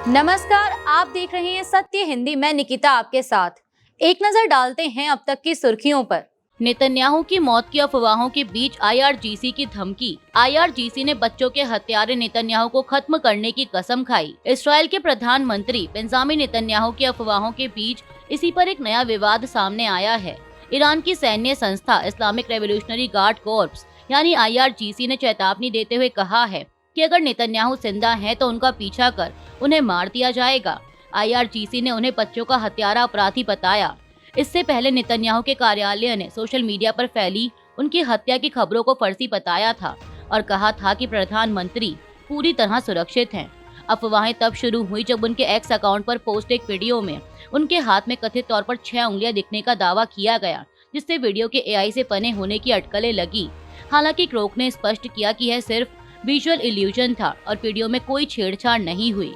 नमस्कार, आप देख रहे हैं सत्य हिंदी। मैं निकिता आपके साथ। एक नजर डालते हैं अब तक की सुर्खियों पर। नेतन्याहू की मौत की अफवाहों के बीच आईआरजीसी की धमकी। आईआरजीसी ने बच्चों के हत्यारे नेतन्याहू को खत्म करने की कसम खाई। इस्राएल के प्रधानमंत्री बेंजामिन नेतन्याहू की अफवाहों के बीच इसी पर एक नया विवाद सामने आया है। ईरान की सैन्य संस्था इस्लामिक रेवोल्यूशनरी गार्ड कॉर्प्स यानी आईआरजीसी ने चेतावनी देते हुए कहा है कि अगर नेतन्याहू जिंदा हैं तो उनका पीछा कर उन्हें मार दिया जाएगा। आईआरजीसी ने उन्हें बच्चों का हत्यारा अपराधी बताया। इससे पहले नेतन्याहू के कार्यालय ने सोशल मीडिया पर फैली उनकी हत्या की खबरों को फर्जी बताया था और कहा था कि प्रधानमंत्री पूरी तरह सुरक्षित हैं। अफवाहें तब शुरू हुई जब उनके एक्स अकाउंट पर पोस्ट एक वीडियो में उनके हाथ में कथित तौर पर 6 उंगलियां दिखने का दावा किया गया, जिससे वीडियो के एआई से बने होने की अटकलें लगी। हालांकि क्रोक ने स्पष्ट किया कि यह सिर्फ विजुअल इल्यूजन था और वीडियो में कोई छेड़छाड़ नहीं हुई।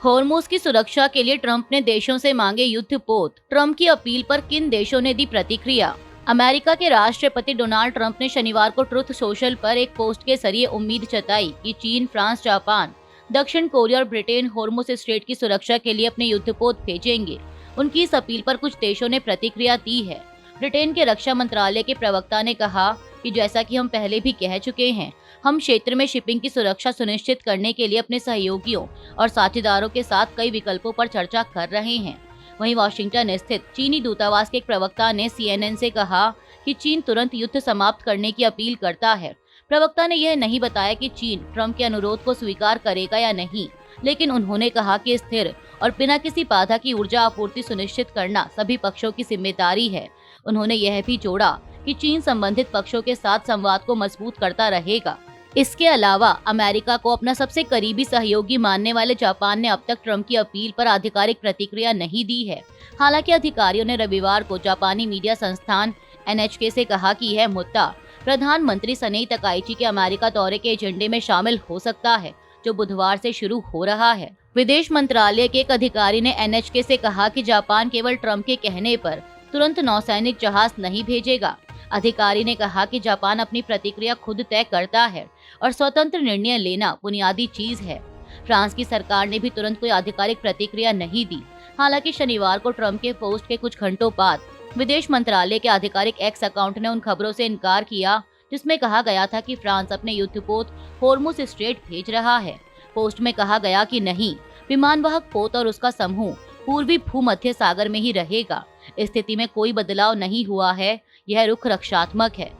हॉर्मुज़ की सुरक्षा के लिए ट्रंप ने देशों से मांगे युद्धपोत। ट्रंप की अपील पर किन देशों ने दी प्रतिक्रिया? अमेरिका के राष्ट्रपति डोनाल्ड ट्रंप ने शनिवार को ट्रुथ सोशल पर एक पोस्ट के जरिए उम्मीद जताई कि चीन, फ्रांस, जापान, दक्षिण कोरिया और ब्रिटेन हॉर्मुज़ स्ट्रेट की सुरक्षा के लिए अपने युद्धपोत भेजेंगे। उनकी इस अपील पर कुछ देशों ने प्रतिक्रिया दी है। ब्रिटेन के रक्षा मंत्रालय के प्रवक्ता ने कहा कि जैसा कि हम पहले भी कह चुके हैं, हम क्षेत्र में शिपिंग की सुरक्षा सुनिश्चित करने के लिए अपने सहयोगियों और साझेदारों के साथ कई विकल्पों पर चर्चा कर रहे हैं। वहीं वाशिंगटन स्थित चीनी दूतावास के एक प्रवक्ता ने सीएनएन से कहा कि चीन तुरंत युद्ध समाप्त करने की अपील करता है। प्रवक्ता ने यह नहीं बताया कि चीन ट्रंप के अनुरोध को स्वीकार करेगा या नहीं, लेकिन उन्होंने कहा कि स्थिर और बिना किसी बाधा की ऊर्जा आपूर्ति सुनिश्चित करना सभी पक्षों की जिम्मेदारी है। उन्होंने यह भी जोड़ा कि चीन संबंधित पक्षों के साथ संवाद को मजबूत करता रहेगा। इसके अलावा अमेरिका को अपना सबसे करीबी सहयोगी मानने वाले जापान ने अब तक ट्रंप की अपील पर आधिकारिक प्रतिक्रिया नहीं दी है। हालांकि अधिकारियों ने रविवार को जापानी मीडिया संस्थान एनएचके से कहा कि यह मुद्दा प्रधानमंत्री सनेई तकाइची के अमेरिका दौरे के एजेंडे में शामिल हो सकता है, जो बुधवार से शुरू हो रहा है। विदेश मंत्रालय के एक अधिकारी ने एनएचके से कहा कि जापान केवल ट्रंप के कहने पर तुरंत नौसैनिक जहाज नहीं भेजेगा। अधिकारी ने कहा कि जापान अपनी प्रतिक्रिया खुद तय करता है और स्वतंत्र निर्णय लेना बुनियादी चीज है। फ्रांस की सरकार ने भी तुरंत कोई आधिकारिक प्रतिक्रिया नहीं दी। हालांकि शनिवार को ट्रंप के पोस्ट के कुछ घंटों बाद विदेश मंत्रालय के आधिकारिक एक्स अकाउंट ने उन खबरों से इनकार किया जिसमें कहा गया था कि फ्रांस अपने युद्धपोत हॉर्मुज़ स्ट्रेट भेज रहा है। पोस्ट में कहा गया कि नहीं, विमानवाहक पोत और उसका समूह पूर्वी भूमध्य सागर में ही रहेगा। स्थिति में कोई बदलाव नहीं हुआ है, यह रुख रक्षात्मक है।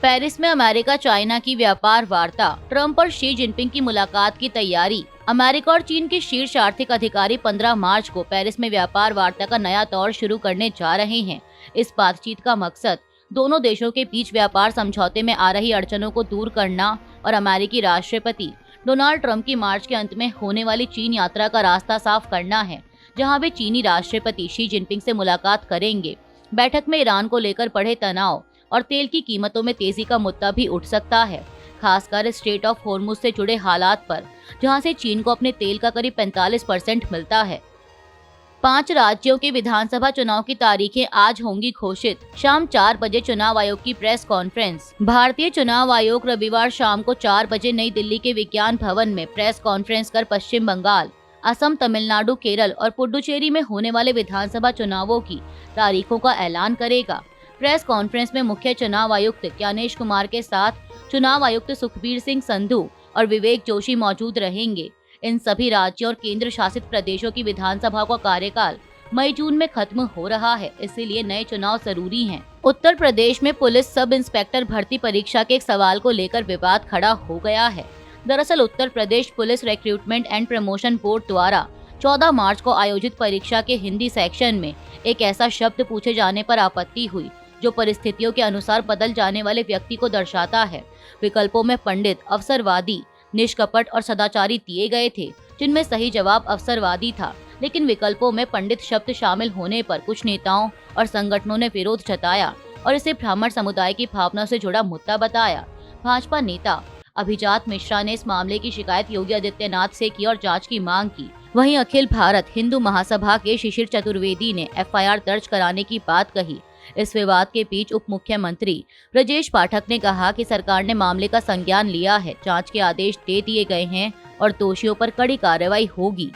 पेरिस में अमेरिका चाइना की व्यापार वार्ता। ट्रंप और शी जिनपिंग की मुलाकात की तैयारी। अमेरिका और चीन के शीर्ष आर्थिक अधिकारी 15 मार्च को पेरिस में व्यापार वार्ता का नया दौर शुरू करने जा रहे हैं। इस बातचीत का मकसद दोनों देशों के बीच व्यापार समझौते में आ रही अड़चनों को दूर करना और अमेरिकी राष्ट्रपति डोनाल्ड ट्रंप की मार्च के अंत में होने वाली चीन यात्रा का रास्ता साफ करना है, जहां वे चीनी राष्ट्रपति शी जिनपिंग से मुलाकात करेंगे। बैठक में ईरान को लेकर बढ़े तनाव और तेल की कीमतों में तेजी का मुद्दा भी उठ सकता है, खासकर स्ट्रेट ऑफ हॉर्मुज़ से जुड़े हालात पर, जहां से चीन को अपने तेल का करीब 45% मिलता है। 5 राज्यों के विधानसभा चुनाव की तारीखें आज होंगी घोषित। शाम 4 बजे चुनाव आयोग की प्रेस कॉन्फ्रेंस। भारतीय चुनाव आयोग रविवार शाम को 4 बजे नई दिल्ली के विज्ञान भवन में प्रेस कॉन्फ्रेंस कर पश्चिम बंगाल, असम, तमिलनाडु, केरल और पुडुचेरी में होने वाले विधानसभा चुनावों की तारीखों का ऐलान करेगा। प्रेस कॉन्फ्रेंस में मुख्य चुनाव आयुक्त ज्ञानेश कुमार के साथ चुनाव आयुक्त सुखबीर सिंह संधू और विवेक जोशी मौजूद रहेंगे। इन सभी राज्यों और केंद्र शासित प्रदेशों की विधानसभा का कार्यकाल मई-जून में खत्म हो रहा है, इसीलिए नए चुनाव जरूरी हैं। उत्तर प्रदेश में पुलिस सब इंस्पेक्टर भर्ती परीक्षा के एक सवाल को लेकर विवाद खड़ा हो गया है। दरअसल Uttar Pradesh police recruitment and promotion board द्वारा 14 मार्च को आयोजित परीक्षा के हिंदी सेक्शन में एक ऐसा शब्द पूछे जाने पर आपत्ति हुई जो परिस्थितियों के अनुसार बदल जाने वाले व्यक्ति को दर्शाता है। विकल्पों में पंडित, अवसरवादी, निष्कपट और सदाचारी दिए गए थे, जिनमें सही जवाब अवसरवादी था। लेकिन विकल्पों में पंडित शब्द शामिल होने पर कुछ नेताओं और संगठनों ने विरोध जताया और इसे ब्राह्मण समुदाय की भावना से जुड़ा मुद्दा बताया। भाजपा नेता अभिजात मिश्रा ने इस मामले की शिकायत योगी आदित्यनाथ से की और जांच की मांग की। वहीं अखिल भारत हिंदू महासभा के शिशिर चतुर्वेदी ने एफआईआर दर्ज कराने की बात कही। इस विवाद के बीच उप मुख्यमंत्री ब्रजेश पाठक ने कहा कि सरकार ने मामले का संज्ञान लिया है, जांच के आदेश दे दिए गए हैं और दोषियों पर कड़ी कार्रवाई होगी।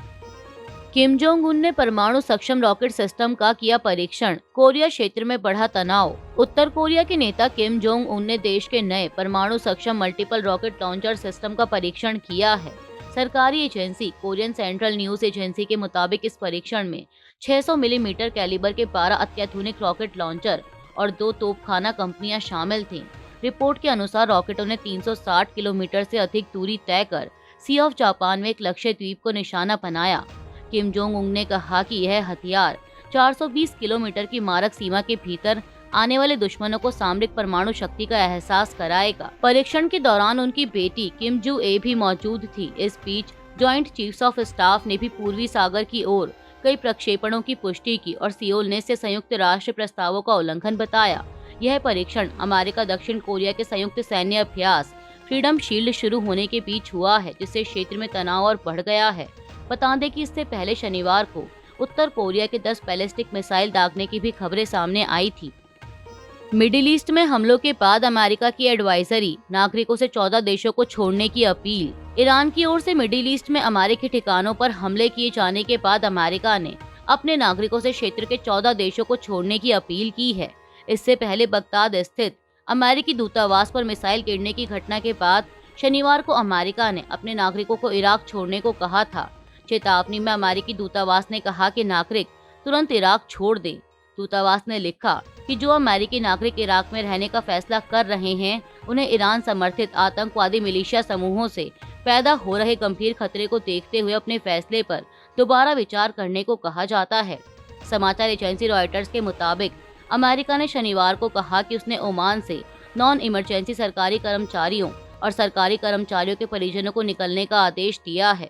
किम जोंग उन ने परमाणु सक्षम रॉकेट सिस्टम का किया परीक्षण, कोरिया क्षेत्र में बढ़ा तनाव। उत्तर कोरिया के नेता किम जोंग उन ने देश के नए परमाणु सक्षम मल्टीपल रॉकेट लॉन्चर सिस्टम का परीक्षण किया है। सरकारी agency Korean central news agency के मुताबिक इस परीक्षण में 600 मिलीमीटर कैलिबर के 12 अत्याधुनिक रॉकेट लॉन्चर और 2 तोपखाना कंपनियां शामिल थीं। रिपोर्ट के अनुसार रॉकेटों ने 360 किलोमीटर से अधिक दूरी तय कर सी ऑफ जापान में एक लक्ष्य द्वीप को निशाना बनाया। किम जोंग उन ने कहा कि यह हथियार 420 किलोमीटर की मारक सीमा के भीतर आने वाले दुश्मनों को सामरिक परमाणु शक्ति का एहसास कराएगा। परीक्षण के दौरान उनकी बेटी किम जू ए भी मौजूद थी। इस बीच जॉइंट चीफ्स ऑफ स्टाफ ने भी पूर्वी सागर की ओर कई प्रक्षेपणों की पुष्टि की और सियोल ने इसे संयुक्त राष्ट्र प्रस्तावों का उल्लंघन बताया। यह परीक्षण अमेरिका दक्षिण कोरिया के संयुक्त सैन्य अभ्यास फ्रीडम शील्ड शुरू होने के बीच हुआ है, जिससे क्षेत्र में तनाव और बढ़ गया है। बता दें कि इससे पहले शनिवार को उत्तर कोरिया के 10 बैलिस्टिक मिसाइल दागने की भी खबरें सामने आई थी। मिडिल ईस्ट में हमलों के बाद अमेरिका की एडवाइजरी, नागरिकों से 14 देशों को छोड़ने की अपील। ईरान की ओर से मिडिल ईस्ट में अमेरिकी ठिकानों पर हमले किए जाने के बाद अमेरिका ने अपने नागरिकों से क्षेत्र के 14 देशों को छोड़ने की अपील की है। इससे पहले बगदाद स्थित अमेरिकी दूतावास पर मिसाइल गिरने की घटना के बाद शनिवार को अमेरिका ने अपने नागरिकों को इराक छोड़ने को कहा था। चेतावनी में अमेरिकी दूतावास ने कहा कि नागरिक तुरंत इराक छोड़ दें। दूतावास ने लिखा कि जो अमेरिकी नागरिक इराक में रहने का फैसला कर रहे हैं, उन्हें ईरान समर्थित आतंकवादी मिलिशिया समूहों से पैदा हो रहे गंभीर खतरे को देखते हुए अपने फैसले पर दोबारा विचार करने को कहा जाता है। समाचार एजेंसी रॉयटर्स के मुताबिक अमेरिका ने शनिवार को कहा कि उसने ओमान से नॉन इमरजेंसी सरकारी कर्मचारियों और सरकारी कर्मचारियों के परिजनों को निकलने का आदेश दिया है।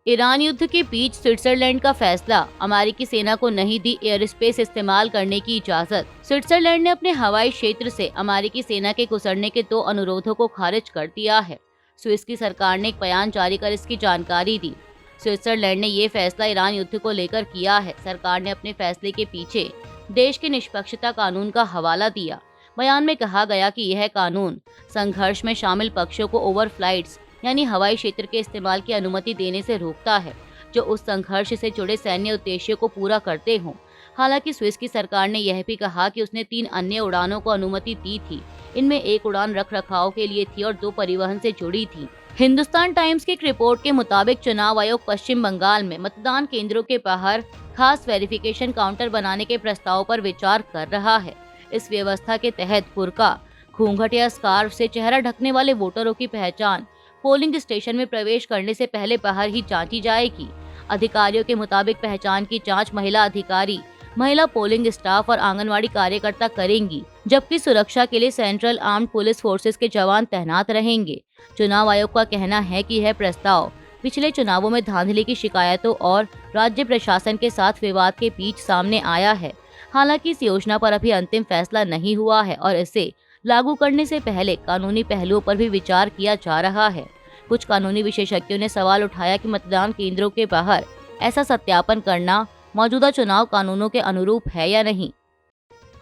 ईरान युद्ध के बीच स्विट्जरलैंड का फैसला, अमेरिकी सेना को नहीं दी एयर स्पेस इस्तेमाल करने की इजाजत। स्विट्जरलैंड ने अपने हवाई क्षेत्र से अमेरिकी सेना के गुजरने के 2 अनुरोधों को खारिज कर दिया है। स्विस की सरकार ने एक बयान जारी कर इसकी जानकारी दी। स्विट्जरलैंड ने ये फैसला ईरान युद्ध को लेकर किया है। सरकार ने अपने फैसले के पीछे देश के निष्पक्षता कानून का हवाला दिया। बयान में कहा गया कि यह कानून संघर्ष में शामिल पक्षों को ओवरफ्लाइट्स यानी हवाई क्षेत्र के इस्तेमाल की अनुमति देने से रोकता है जो उस संघर्ष से जुड़े सैन्य उद्देश्यों को पूरा करते हों। हालांकि स्विस की सरकार ने यह भी कहा कि उसने 3 अन्य उड़ानों को अनुमति दी थी। इनमें एक उड़ान रखरखाव के लिए थी और 2 परिवहन से जुड़ी थी। हिंदुस्तान टाइम्स की एक रिपोर्ट के मुताबिक चुनाव आयोग पश्चिम बंगाल में मतदान केंद्रों के बाहर खास वेरिफिकेशन काउंटर बनाने के प्रस्ताव पर विचार कर रहा है। इस व्यवस्था के तहत बुर्का, घूंघट या स्कार्फ से चेहरा ढकने वाले वोटरों की पहचान पोलिंग स्टेशन में प्रवेश करने से पहले बाहर ही जांची जाएगी। अधिकारियों के मुताबिक पहचान की जांच महिला अधिकारी, महिला पोलिंग स्टाफ और आंगनवाड़ी कार्यकर्ता करेंगी, जबकि सुरक्षा के लिए सेंट्रल आर्म्ड पुलिस फोर्सेस के जवान तैनात रहेंगे। चुनाव आयोग का कहना है कि यह प्रस्ताव पिछले चुनावों में धांधली की शिकायतों और राज्य प्रशासन के साथ विवाद के बीच सामने आया है। हालांकि इस योजना पर अभी अंतिम फैसला नहीं हुआ है और इसे लागू करने से पहले कानूनी पहलुओं पर भी विचार किया जा रहा है। कुछ कानूनी विशेषज्ञों ने सवाल उठाया कि मतदान केंद्रों के बाहर ऐसा सत्यापन करना मौजूदा चुनाव कानूनों के अनुरूप है या नहीं।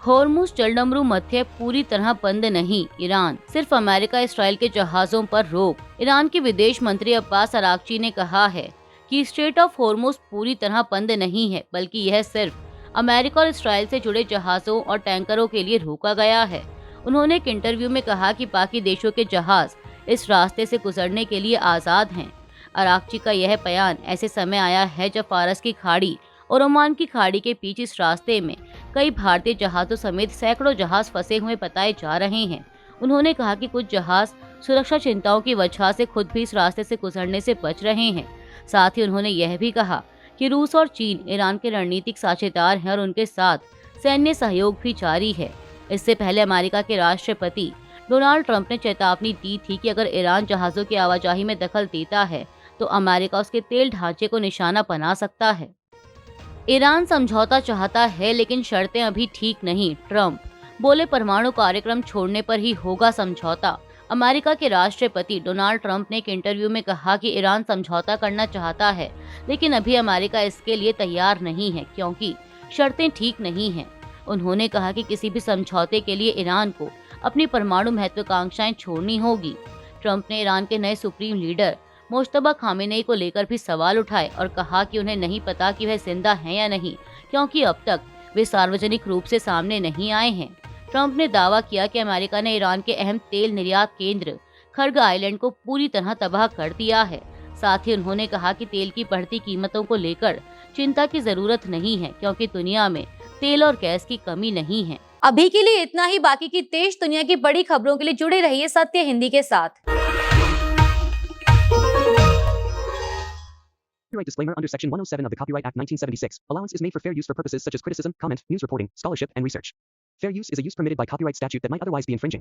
होर्मुज जलडमरू मध्य पूरी तरह बंद नहीं, ईरान, सिर्फ अमेरिका इस्राइल के जहाजों पर रोक। ईरान के विदेश मंत्री अब्बास अरागची ने कहा है कि स्ट्रेट ऑफ होर्मुज पूरी तरह बंद नहीं है, बल्कि यह सिर्फ अमेरिका और इस्राइल से जुड़े जहाजों और टैंकरों के लिए रोका गया है। उन्होंने एक इंटरव्यू में कहा कि बाकी देशों के जहाज इस रास्ते से गुजरने के लिए आज़ाद हैं। अरागची का यह बयान ऐसे समय आया है जब फारस की खाड़ी और ओमान की खाड़ी के बीच इस रास्ते में कई भारतीय जहाज़ों समेत सैकड़ों जहाज फंसे हुए बताए जा रहे हैं। उन्होंने कहा कि कुछ जहाज सुरक्षा चिंताओं की वजह से खुद भी इस रास्ते से गुजरने से बच रहे हैं। साथ ही उन्होंने यह भी कहा कि रूस और चीन ईरान के रणनीतिक साझेदार हैं और उनके साथ सैन्य सहयोग भी जारी है। इससे पहले अमेरिका के राष्ट्रपति डोनाल्ड ट्रंप ने चेतावनी दी थी कि अगर ईरान जहाज़ों की आवाजाही में दखल देता है तो अमेरिका उसके तेल ढांचे को निशाना बना सकता है। ईरान समझौता चाहता है लेकिन शर्तें अभी ठीक नहीं, ट्रंप बोले, परमाणु कार्यक्रम छोड़ने पर ही होगा समझौता। अमेरिका के राष्ट्रपति डोनाल्ड ट्रंप ने एक इंटरव्यू में कहा कि ईरान समझौता करना चाहता है लेकिन अभी अमेरिका इसके लिए तैयार नहीं है क्योंकि शर्तें ठीक नहीं हैं। उन्होंने कहा कि किसी भी समझौते के लिए ईरान को अपनी परमाणु महत्वाकांक्षाएं छोड़नी होगी। ट्रंप ने ईरान के नए सुप्रीम लीडर मुश्तबा खामेनेई को लेकर भी सवाल उठाए और कहा कि उन्हें नहीं पता कि वह जिंदा हैं या नहीं, क्योंकि अब तक वे सार्वजनिक रूप से सामने नहीं आए हैं। ट्रंप ने दावा किया कि अमेरिका ने ईरान के अहम तेल निर्यात केंद्र खर्ग आइलैंड को पूरी तरह तबाह कर दिया है। साथ ही उन्होंने कहा कि तेल की बढ़ती कीमतों को लेकर चिंता की जरूरत नहीं है, क्योंकि दुनिया में तेल और गैस की कमी नहीं है। अभी के लिए इतना ही। बाकी की देश दुनिया की बड़ी खबरों के लिए जुड़े रहिए सत्य हिंदी के साथ। Copyright disclaimer under Section 107 of the Copyright Act 1976. Allowance is made for fair use for purposes such as criticism, comment, news reporting, scholarship, and research. Fair use is a use permitted by copyright statute that might otherwise be infringing.